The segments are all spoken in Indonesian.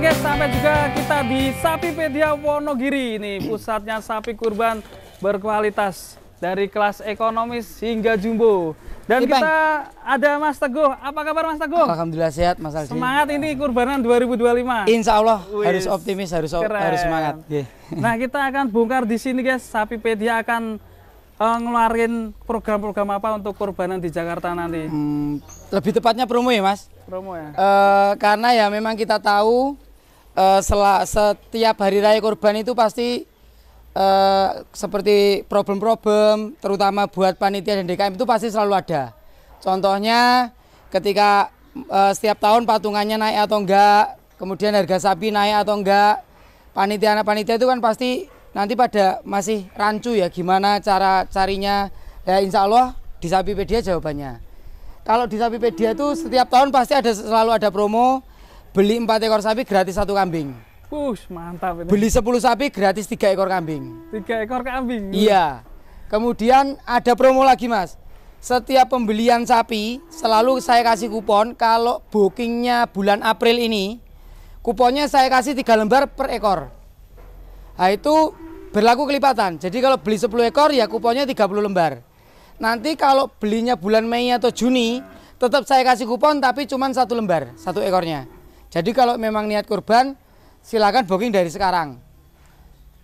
guys, sampai juga kita di Sapipedia Wonogiri. Ini pusatnya sapi kurban berkualitas dari kelas ekonomis hingga jumbo. Dan kita ada Mas Teguh. Apa kabar Mas Teguh? Alhamdulillah sehat Mas Aldi. Semangat ini kurbanan 2025. Insya Allah harus optimis, harus semangat. Nah, kita akan bongkar di sini guys. Sapipedia akan ngeluarin program-program apa untuk kurbanan di Jakarta nanti? Lebih tepatnya promo ya Mas. Promo ya. Karena ya memang kita tahu setiap hari raya kurban itu pasti seperti problem-problem, terutama buat panitia dan DKM itu pasti selalu ada. Contohnya ketika setiap tahun patungannya naik atau enggak, kemudian harga sapi naik atau enggak, panitia itu kan pasti nanti pada masih rancu ya gimana cara carinya. Ya insya Allah di Sapipedia jawabannya. Kalau di Sapipedia itu setiap tahun pasti selalu ada promo, beli 4 ekor sapi gratis 1 kambing. Mantap ini. Beli 10 sapi gratis 3 ekor kambing. 3 ekor kambing? Iya. Kemudian ada promo lagi Mas. Setiap pembelian sapi selalu saya kasih kupon. Kalau bookingnya bulan April ini, kuponnya saya kasih 3 lembar per ekor. Nah itu berlaku kelipatan. Jadi kalau beli 10 ekor ya kuponnya 30 lembar. Nanti kalau belinya bulan Mei atau Juni, tetap saya kasih kupon tapi cuma 1 lembar, 1 ekornya. Jadi kalau memang niat kurban, silakan booking dari sekarang.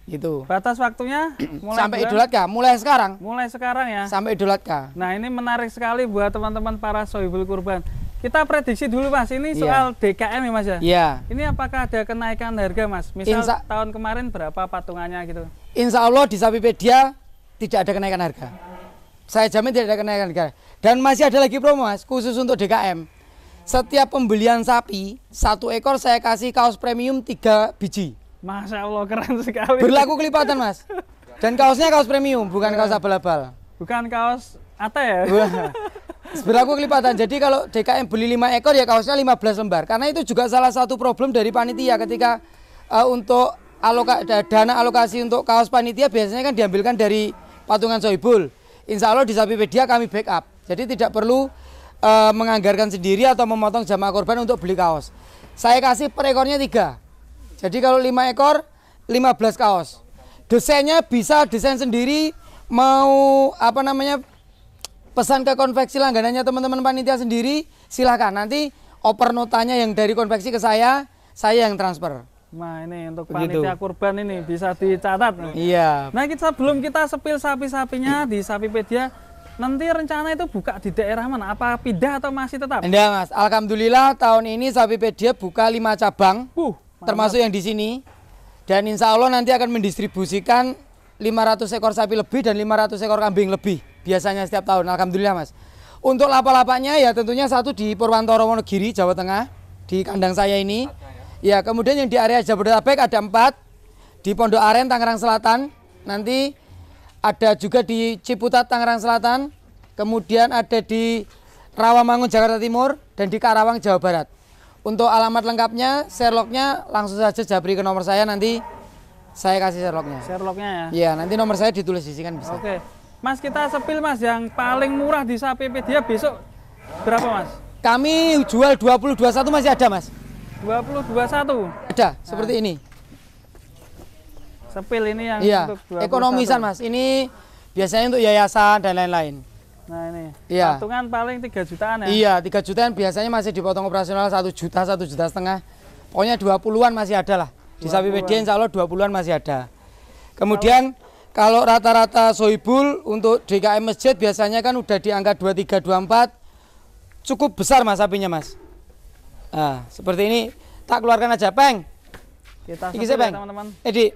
Gitu. Batas waktunya mulai sampai Idul Adha, mulai sekarang. Mulai sekarang ya. Sampai Idul Adha. Nah, ini menarik sekali buat teman-teman para sohibul kurban. Kita prediksi dulu Mas, ini soal DKM ya Mas ya? Iya. Ini apakah ada kenaikan harga Mas? Misal tahun kemarin berapa patungannya gitu? Insya Allah di Sapipedia tidak ada kenaikan harga. Saya jamin tidak ada kenaikan harga. Dan masih ada lagi promo Mas, khusus untuk DKM. Setiap pembelian sapi, 1 ekor saya kasih kaos premium 3 biji. Masya Allah, keren sekali. Berlaku kelipatan Mas. Dan kaosnya kaos premium, bukan kaos abal-abal. Bukan kaos AT ya? Berlaku kelipatan. Jadi kalau DKM beli 5 ekor ya kaosnya 15 lembar. Karena itu juga salah satu problem dari panitia ketika untuk dana alokasi untuk kaos panitia biasanya kan diambilkan dari patungan sohibul. Insya Allah di Sapipedia kami backup. Jadi tidak perlu menganggarkan sendiri atau memotong jamaah korban untuk beli kaos. Saya kasih per ekornya 3. Jadi kalau 5 ekor 15 kaos. Desainnya bisa desain sendiri, mau pesan ke konveksi langganannya teman-teman panitia sendiri, silahkan. Nanti oper notanya yang dari konveksi ke saya yang transfer. Nah ini untuk panitia kurban ini bisa dicatat. Iya. Nah sebelum kita sepil sapi-sapinya di Sapipedia, nanti rencana itu buka di daerah mana? Apa pindah atau masih tetap? Enggak Mas, alhamdulillah tahun ini Sapipedia buka 5 cabang, termasuk yang di sini. Dan insya Allah nanti akan mendistribusikan 500 ekor sapi lebih dan 500 ekor kambing lebih. Biasanya setiap tahun, alhamdulillah Mas. Untuk lapak-lapaknya ya tentunya satu di Purwantoro Wonogiri, Jawa Tengah, di kandang saya ini. Ya kemudian yang di area Jabodetabek ada 4, di Pondok Aren, Tangerang Selatan. Nanti ada juga di Ciputat, Tangerang Selatan. Kemudian ada di Rawamangun, Jakarta Timur. Dan di Karawang, Jawa Barat. Untuk alamat lengkapnya, Sherlocknya langsung saja japri ke nomor saya, nanti saya kasih Sherlocknya. Sherlocknya ya? Iya, nanti nomor saya ditulis di sini kan bisa. Oke. Mas, kita sepil Mas, yang paling murah di Sapipedia besok berapa Mas? Kami jual 20-21 masih ada Mas. 20-21? Ada, seperti ini. Sepil ini yang untuk 21. Ekonomisan Mas, ini biasanya untuk yayasan dan lain-lain. Nah ini, patungan paling 3 jutaan ya? Iya, 3 jutaan biasanya masih dipotong operasional 1 juta, 1,5 juta. Pokoknya 20-an masih ada lah. Di Sapipedia insya Allah 20-an masih ada. Kemudian kalau rata-rata sohibul untuk DKM masjid biasanya kan udah di angka 23, 24. Cukup besar Mas sapinya Mas. Nah, seperti ini tak keluarkan aja, Peng. Kita sepil ya teman-teman. Edi,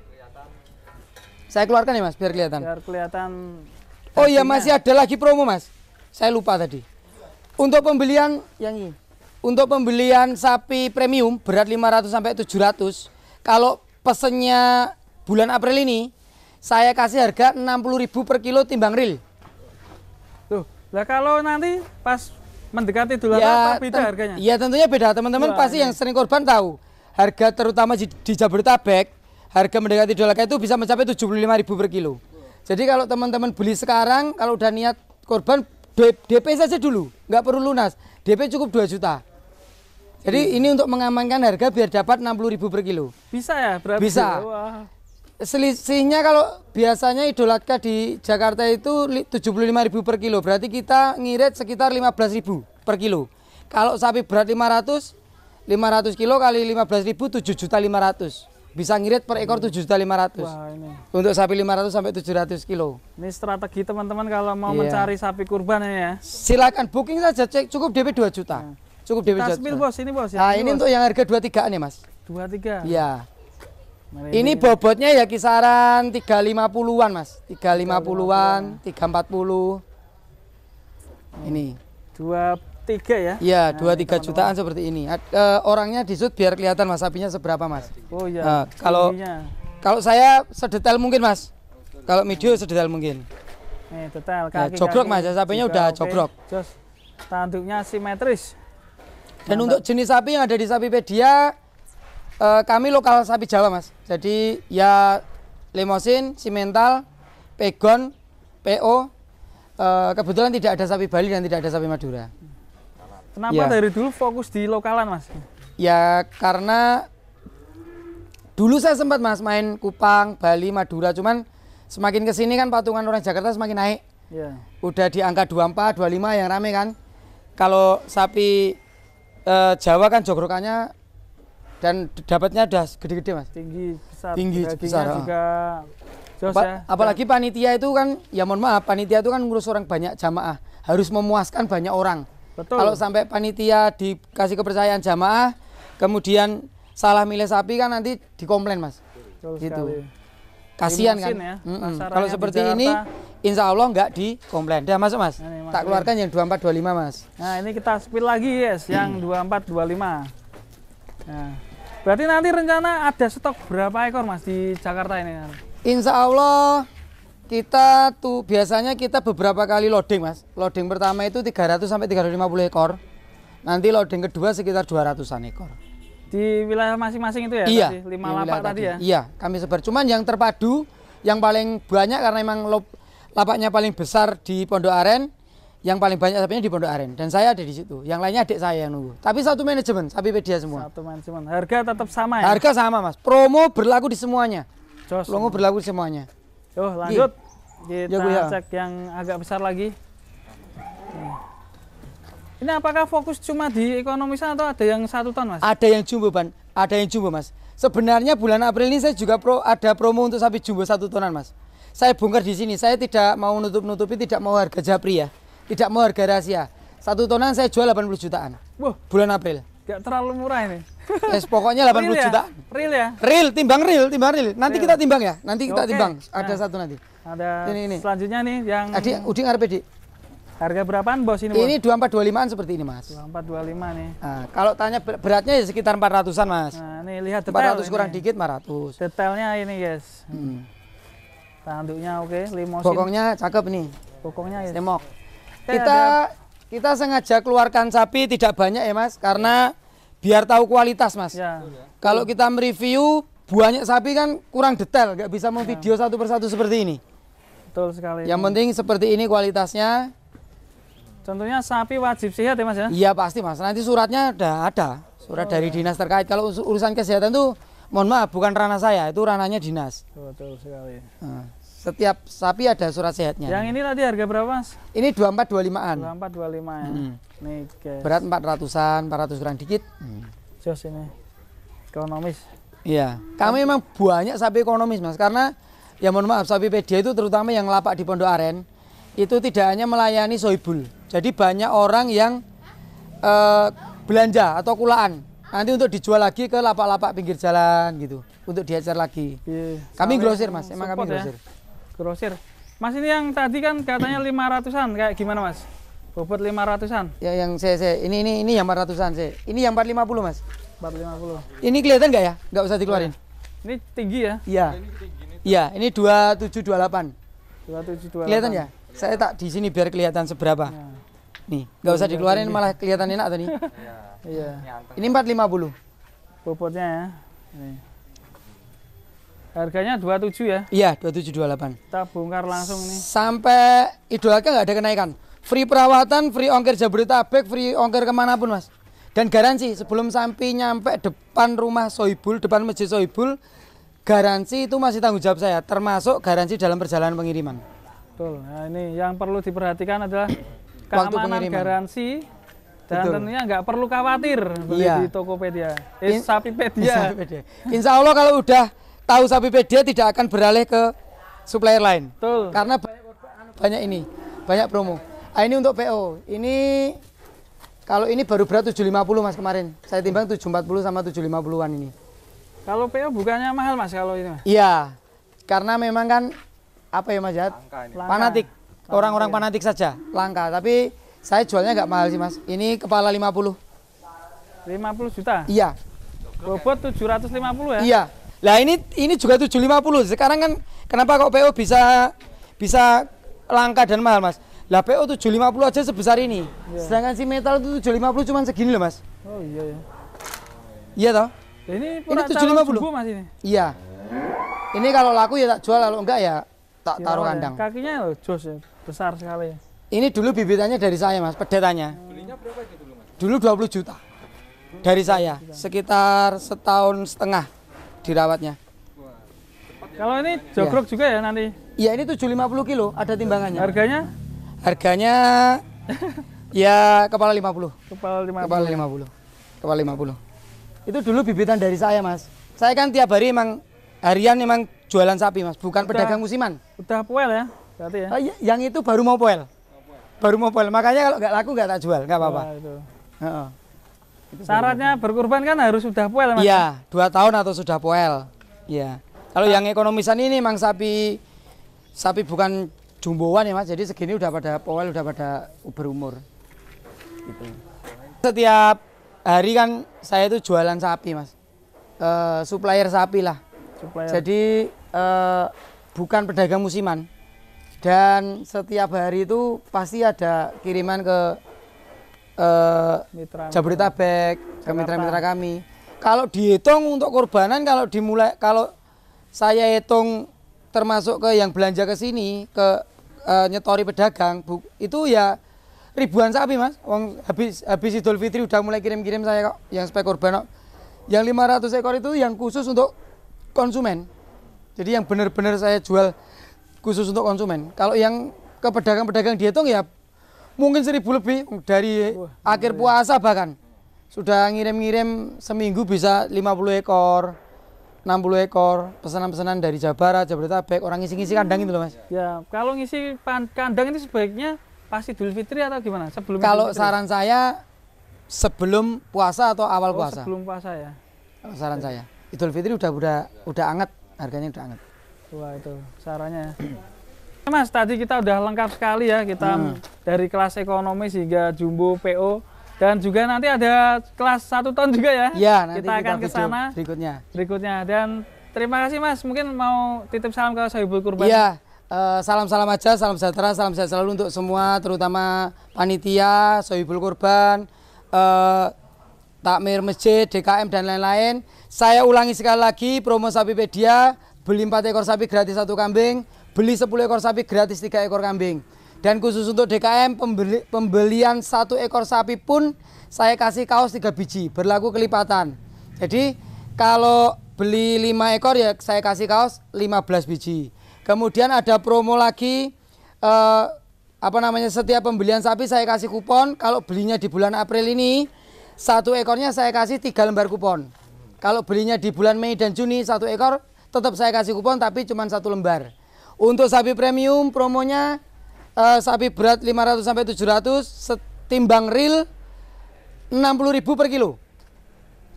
saya keluarkan ya Mas, biar kelihatan. Biar kelihatan. Oh iya, masih ada lagi promo Mas. Saya lupa tadi. Untuk pembelian yang ini, untuk pembelian sapi premium berat 500 sampai 700, kalau pesennya bulan April ini, saya kasih harga 60.000 per kilo timbang ril. Tuh, lah kalau nanti pas mendekati Idul Adha beda harganya? Iya tentunya beda, teman-teman pasti yang sering korban tahu. Harga terutama di Jabodetabek, harga mendekati Idul Adha itu bisa mencapai 75.000 per kilo. Jadi kalau teman-teman beli sekarang, kalau udah niat korban, DP saja dulu, nggak perlu lunas. DP cukup 2 juta. Jadi ini untuk mengamankan harga biar dapat 60.000 per kilo. Bisa ya berarti? Bisa. Wah. Selisihnya kalau biasanya idolatka di Jakarta itu 75.000 per kilo. Berarti kita ngirit sekitar 15.000 per kilo. Kalau sapi berat 500 kilo kali 15.000 7.500.000. Bisa ngirit per ekor 7.500.000. Wah, ini. Untuk sapi 500 sampai 700 kilo. Ini strategi teman-teman kalau mau mencari sapi kurban ini ya. Silakan booking saja, cukup DP 2 juta. Cukup DP 2 juta. Bos, ini bos ya. Nah, ini untuk yang harga 23 nih, Mas. 23. Iya. Ini bobotnya ya kisaran 350-an, Mas. 350-an, 340. Ini. 23 ya? Iya, 23 jutaan seperti ini. Orangnya disut biar kelihatan Mas sapinya seberapa, Mas. Oh iya. Kalau saya sedetail mungkin, Mas. Kalau video sedetail mungkin. Detail kaki. Jogrok, Mas, sapinya udah jogrok. Terus tanduknya simetris. Dan untuk jenis sapi yang ada di Sapipedia, kami lokal sapi Jawa, Mas. Jadi ya Limousin, Simmental, Pegon, PO. Kebetulan tidak ada sapi Bali dan tidak ada sapi Madura. Kenapa dari dulu fokus di lokalan, Mas? Ya karena dulu saya sempat, Mas, main Kupang, Bali, Madura. Cuman semakin kesini kan patungan orang Jakarta semakin naik. Yeah. Udah di angka 24, 25 yang rame kan. Kalau sapi Jawa kan jogrokannya dan dapatnya udah gede-gede, Mas. Tinggi besar juga apalagi panitia itu kan, ya mohon maaf, panitia itu kan ngurus orang banyak jamaah, harus memuaskan banyak orang. Betul. Kalau sampai panitia dikasih kepercayaan jamaah kemudian salah milih sapi kan nanti dikomplain, Mas. Betul gitu sekali. Kasihan kan Ya, kalau seperti ini insya Allah nggak dikomplain. Dah masuk, Mas. Nah, tak keluarkan yang 24-25, Mas. Nah, ini kita spill lagi, yes, yang 24-25. Nah, berarti nanti rencana ada stok berapa ekor, Mas, di Jakarta ini? Insya Allah kita tuh biasanya kita beberapa kali loading, Mas. Loading pertama itu 300 sampai 350 ekor. Nanti loading kedua sekitar 200-an ekor. Di wilayah masing-masing itu ya? Iya. Tadi, 5 lapak tadi ya? Iya, kami sebar. Cuman yang terpadu, yang paling banyak karena memang lapaknya paling besar di Pondok Aren, yang paling banyak sapinya di Pondok Aren. Dan saya ada di situ. Yang lainnya adik saya yang nunggu. Tapi satu manajemen, Sapipedia semua. Satu manajemen. Harga tetap sama ya? Harga sama, Mas. Promo berlaku di semuanya. Promo berlaku di semuanya. Yo, lanjut. Kita cek yang agak besar lagi. Ini apakah fokus cuma di ekonomisan atau ada yang 1 ton, Mas? Ada yang jumbo, Ban. Ada yang jumbo, Mas. Sebenarnya bulan April ini saya juga ada promo untuk sapi jumbo 1 tonan, Mas. Saya bongkar di sini. Saya tidak mau nutup-nutupi, tidak mau harga japri ya. Tidak mau harga rahasia. 1 tonan saya jual 80 jutaan. Wah, bulan April. Gak terlalu murah ini. Pokoknya 80 jutaan. Real ya? Real, timbang real. Nanti kita timbang ya. Nanti kita timbang. Ada satu nanti. Ada ini. Selanjutnya nih yang Uding RPD. Harga berapaan, Bos, ini, Bos? Ini 24-25an seperti ini, Mas. 24-25 nih. Nah, kalau tanya beratnya ya sekitar 400-an, Mas. Nah, nih lihat detail. 400 kurang dikit 400. Detailnya ini, guys. Tanduknya oke, Limousin. Bokongnya cakep nih. Bokongnya ya. Semok. Kita sengaja keluarkan sapi tidak banyak ya, Mas, karena biar tahu kualitas, Mas. Ya. Kalau kita mereview banyak sapi kan kurang detail, nggak bisa memvideo satu persatu seperti ini. Betul sekali. Yang penting seperti ini kualitasnya. Contohnya sapi wajib sehat ya, Mas ya? Iya pasti, Mas. Nanti suratnya udah ada. Surat dari dinas terkait. Kalau urusan kesehatan tuh mohon maaf bukan ranah saya, itu ranahnya dinas. Betul sekali. Nah, setiap sapi ada surat sehatnya. Yang ini tadi harga berapa, Mas? Ini 24-25an. 24-25 ya. Nih, guys. Berat 400-an, 400 kurang dikit. Jos ini. Ekonomis. Iya. Kami memang banyak sapi ekonomis, Mas, karena ya mohon maaf, Sapipedia itu terutama yang lapak di Pondok Aren itu tidak hanya melayani soibul. Jadi banyak orang yang belanja atau kulaan nanti untuk dijual lagi ke lapak-lapak pinggir jalan gitu, untuk diajar lagi. Kami grosir, Mas, emang kami grosir. Grosir. Mas, ini yang tadi kan katanya 500-an, kayak gimana, Mas? Bobot 500-an. Ya yang saya ini yang 400-an saya. Ini yang 450, Mas. 450. Ini kelihatan nggak ya? Nggak usah dikeluarin. Ini tinggi ya? Iya. Iya, ini 2728. 2728. Kelihatan ya? Saya tak di sini biar kelihatan seberapa. Ya. Nih, nggak usah dikeluarin malah kelihatan enak tadi. Iya. Ini 450. Bobotnya ya. Nih. Harganya 27 ya? Iya, 2728. Kita bongkar langsung nih. Sampai idolanya nggak ada kenaikan. Free perawatan, free ongkir Jabodetabek, free ongkir kemanapun, Mas. Dan garansi sebelum sampai nyampe depan rumah Sohibul, depan masjid Sohibul, garansi itu masih tanggung jawab saya, termasuk garansi dalam perjalanan pengiriman. Betul. Nah, ini yang perlu diperhatikan adalah keamanan garansi dan tentunya nggak perlu khawatir beli di Tokopedia. Sapipedia. Insya Allah kalau udah tahu Sapipedia tidak akan beralih ke supplier lain. Betul. Karena banyak promo. Ah, ini untuk PO. Ini kalau ini baru berat 750 Mas kemarin. Saya timbang 740 sama 750-an ini. Kalau PO bukannya mahal Mas kalau ini Mas? Iya. Karena memang kan apa ya Mas Jat? Fanatik. Orang-orang fanatik saja. Langka. Tapi saya jualnya nggak mahal sih Mas. Ini kepala 50. 50 juta? Iya. Bobot 750 ya? Iya. Lah ini juga 750. Sekarang kan kenapa kok PO bisa langka dan mahal Mas? Lah PO 750 aja sebesar ini. Yeah. Sedangkan si metal itu 750 cuma segini loh Mas. Oh iya ya. Iya toh? Ini 750 Mas ini. Iya. Ini kalau laku ya tak jual, kalau enggak ya tak taruh kandang. Ya. Kakinya loh jos ya, besar sekali. Ini dulu bibitannya dari saya Mas, pedetannya. Belinya berapa itu dulu Mas? Dulu 20 juta. Dari saya, sekitar setahun setengah dirawatnya. Kalau ini jogrok juga ya nanti? Iya, ini 750 kilo, ada timbangannya. Harganya ya kepala 50. Kepala 50. Kepala 50. Itu dulu bibitan dari saya Mas. Saya kan tiap hari emang harian emang jualan sapi Mas, bukan pedagang musiman. Udah poel ya? Berarti ya? Yang itu baru mau poel. Baru mau poel. Makanya kalau nggak laku nggak tak jual, nggak apa-apa. Syaratnya berkurban kan harus sudah poel Mas? Iya, 2 tahun atau sudah poel. Iya. Kalau yang ekonomisan ini memang sapi bukan jumboan ya Mas, jadi segini udah pada poel, udah pada berumur. Gitu. Setiap hari kan saya itu jualan sapi Mas, supplier sapi lah. Jadi bukan pedagang musiman. Dan setiap hari itu pasti ada kiriman ke Jabodetabek, ke mitra-mitra kami. Kalau dihitung untuk kurbanan, kalau saya hitung termasuk ke yang belanja ke sini, ke nyetori pedagang, itu ya ribuan sapi Mas. Habis Idul Fitri udah mulai kirim-kirim saya kok yang spek kurban kok. Yang 500 ekor itu yang khusus untuk konsumen. Jadi yang benar-benar saya jual khusus untuk konsumen. Kalau yang ke pedagang-pedagang dihitung ya mungkin 1000 lebih dari akhir puasa bahkan. Sudah ngirim-ngirim seminggu bisa 50 ekor. 60 ekor pesanan-pesanan dari Jawa Barat, Jabodetabek, orang ngisi-ngisi kandang itu loh Mas. Ya, kalau ngisi kandang ini sebaiknya pas Idul Fitri atau gimana? Sebelum Kalau saran saya sebelum puasa atau awal puasa. Sebelum puasa ya. Kalau saran saya. Idul Fitri udah anget, harganya udah anget. Wah, itu sarannya. Mas, tadi kita udah lengkap sekali ya, kita dari kelas ekonomi hingga jumbo PO. Dan juga nanti ada kelas 1 ton juga ya. Iya, nanti kita akan ke sana berikutnya. Dan terima kasih Mas, mungkin mau titip salam ke Sohibul Kurban. Iya, salam-salam aja, salam sejahtera, salam sehat selalu untuk semua, terutama panitia, Sohibul Kurban, takmir masjid, DKM dan lain-lain. Saya ulangi sekali lagi, promo Sapipedia, beli 4 ekor sapi gratis 1 kambing, beli 10 ekor sapi gratis 3 ekor kambing. Dan khusus untuk DKM, pembelian 1 ekor sapi pun saya kasih kaos 3 biji, berlaku kelipatan. Jadi kalau beli 5 ekor ya saya kasih kaos 15 biji. Kemudian ada promo lagi, setiap pembelian sapi saya kasih kupon. Kalau belinya di bulan April ini, 1 ekornya saya kasih 3 lembar kupon. Kalau belinya di bulan Mei dan Juni 1 ekor, tetap saya kasih kupon tapi cuma 1 lembar. Untuk sapi premium promonya, sapi berat 500 sampai 700, timbang real 60.000 per kilo.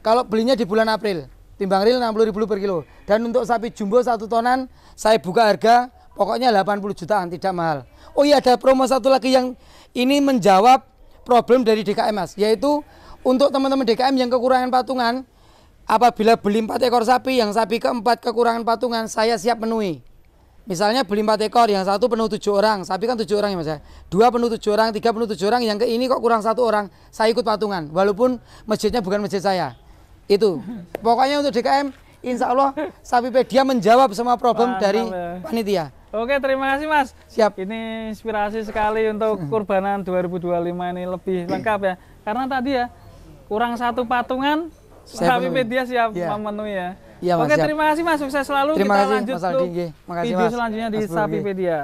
Kalau belinya di bulan April, timbang real 60.000 per kilo. Dan untuk sapi jumbo 1 tonan, saya buka harga pokoknya 80 jutaan, tidak mahal. Oh iya, ada promo satu lagi yang ini menjawab problem dari DKM Mas, yaitu untuk teman-teman DKM yang kekurangan patungan, apabila beli 4 ekor sapi, yang sapi keempat kekurangan patungan, saya siap menuhi. Misalnya beli 4 ekor, yang 1 penuh 7 orang, sapi kan 7 orang ya Mas ya. 2 penuh 7 orang, 3 penuh 7 orang, yang ke ini kok kurang 1 orang, saya ikut patungan. Walaupun masjidnya bukan masjid saya. Itu. Pokoknya untuk DKM, insya Allah Sapipedia menjawab semua problem dari panitia. Oke, terima kasih Mas. Siap. Ini inspirasi sekali untuk kurbanan 2025 ini lebih lengkap ya. Karena tadi ya, kurang satu patungan, Sapipedia siap memenuhi ya. Iya, Oke, siap. Terima kasih Mas, sukses selalu. Terima Kita kasih, lanjut Mas Aldi. untuk Makasih, video Mas. selanjutnya di Mas Bro, Sapipedia.